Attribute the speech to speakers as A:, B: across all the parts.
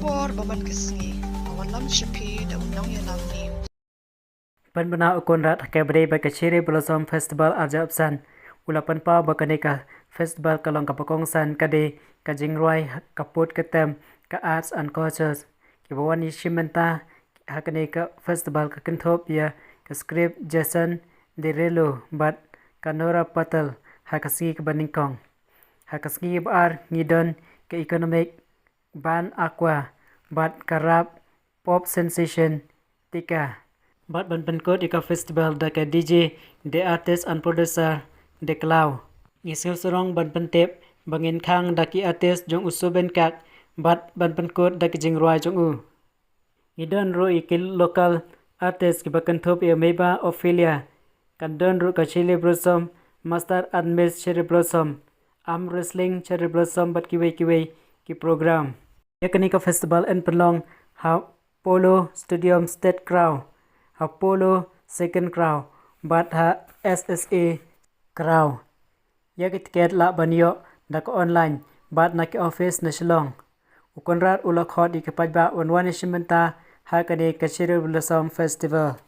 A: Kubor baman kesngi, awan lam shipi da unang yalam news.
B: Pynbna Conrad Cherie by Cherie Blossom Festival Arjab San Ulapan pa Bakanika Festival Kalong Kapakong San Kade Kajingroi Kaput Ketem Ka Arts and Cultures Kibawani Shimenta Hakanika Festival Kakintopia Ka Script Jason Derelo Bat Kanora Patel Hakasi Kabaningkong Hakasi Bar Ngidon Ka Economic Ban Aqua Bat Karab Pop Sensation Tika Bat Banpankot Ika Festival Daka DJ The Artist and Producer The Cloud Ngisil Surong Banpantep Bangin Khang Daki Artist Jong Usuben Kak Bat Banpankot Daki Jingroi Jong U Ngidon Ru Ikil Local Artist Kibakantop Ia Meba Ophelia Kandon Ru Kachili Blossom Master and Miss Cherry Blossom Arm Wrestling Cherry Blossom Bat Kiwei Ki Program Yakanika Festival and Penlong How Polo Stadium State Crowd Apollo Second Crow Bat ha SSA Crow Yagi tiket la banyo dak online bat naki office na Shillong Conrad Ulakot ikapajba wanwan shimenta hakade Cherie Blossom Festival.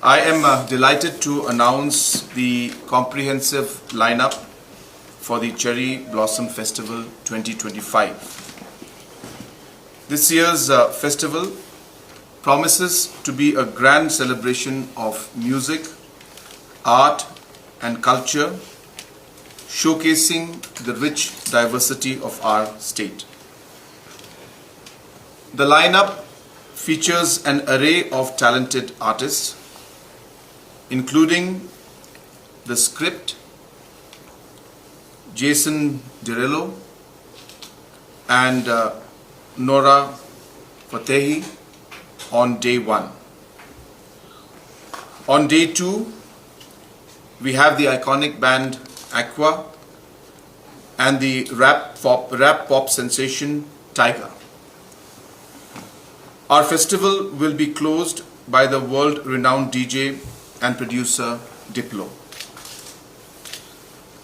C: I am delighted to announce the comprehensive lineup for the Cherie Blossom Festival 2025. This year's festival promises to be a grand celebration of music, art and culture, showcasing the rich diversity of our state. The lineup features an array of talented artists, including The Script, Jason Derulo and Nora Fatehi on day 1. On day 2, we have the iconic band Aqua and the rap pop sensation Tiger. Our festival will be closed by the world-renowned DJ and producer Diplo.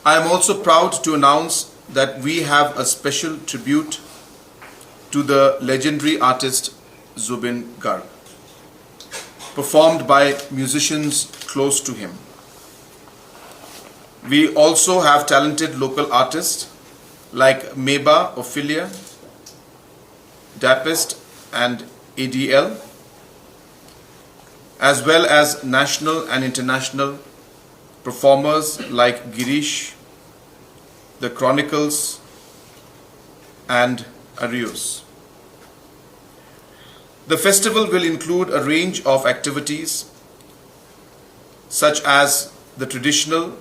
C: I am also proud to announce that we have a special tribute to the legendary artist Zubin Garg, performed by musicians close to him. We also have talented local artists like Meba Ophelia, Dapist and ADL, as well as national and international performers like Girish, The Chronicles and Arius. The festival will include a range of activities such as the traditional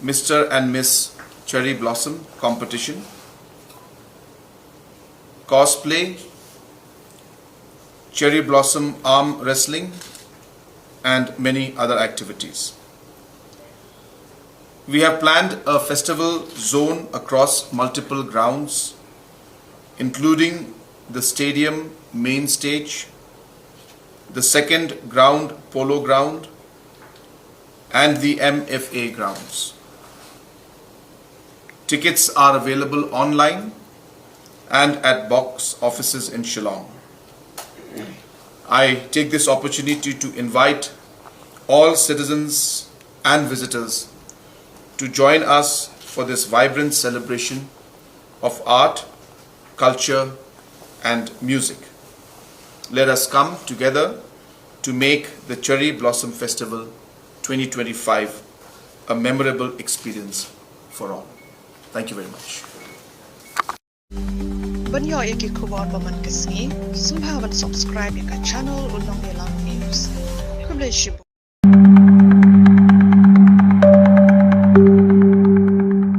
C: Mr. and Miss Cherry Blossom competition, cosplay, Cherry Blossom arm wrestling, and many other activities. We have planned a festival zone across multiple grounds, including the stadium main stage, the second ground polo ground, and the MFA grounds. Tickets are available online and at box offices in Shillong. I take this opportunity to invite all citizens and visitors to join us for this vibrant celebration of art, culture, and music. Let us come together to make the Cherie Blossom Festival 2025 a memorable experience for all. Thank you very much.
A: Banyo iki kubor baman kesngi, sumhawan subscribe ika channel unang yalam news. God bless you.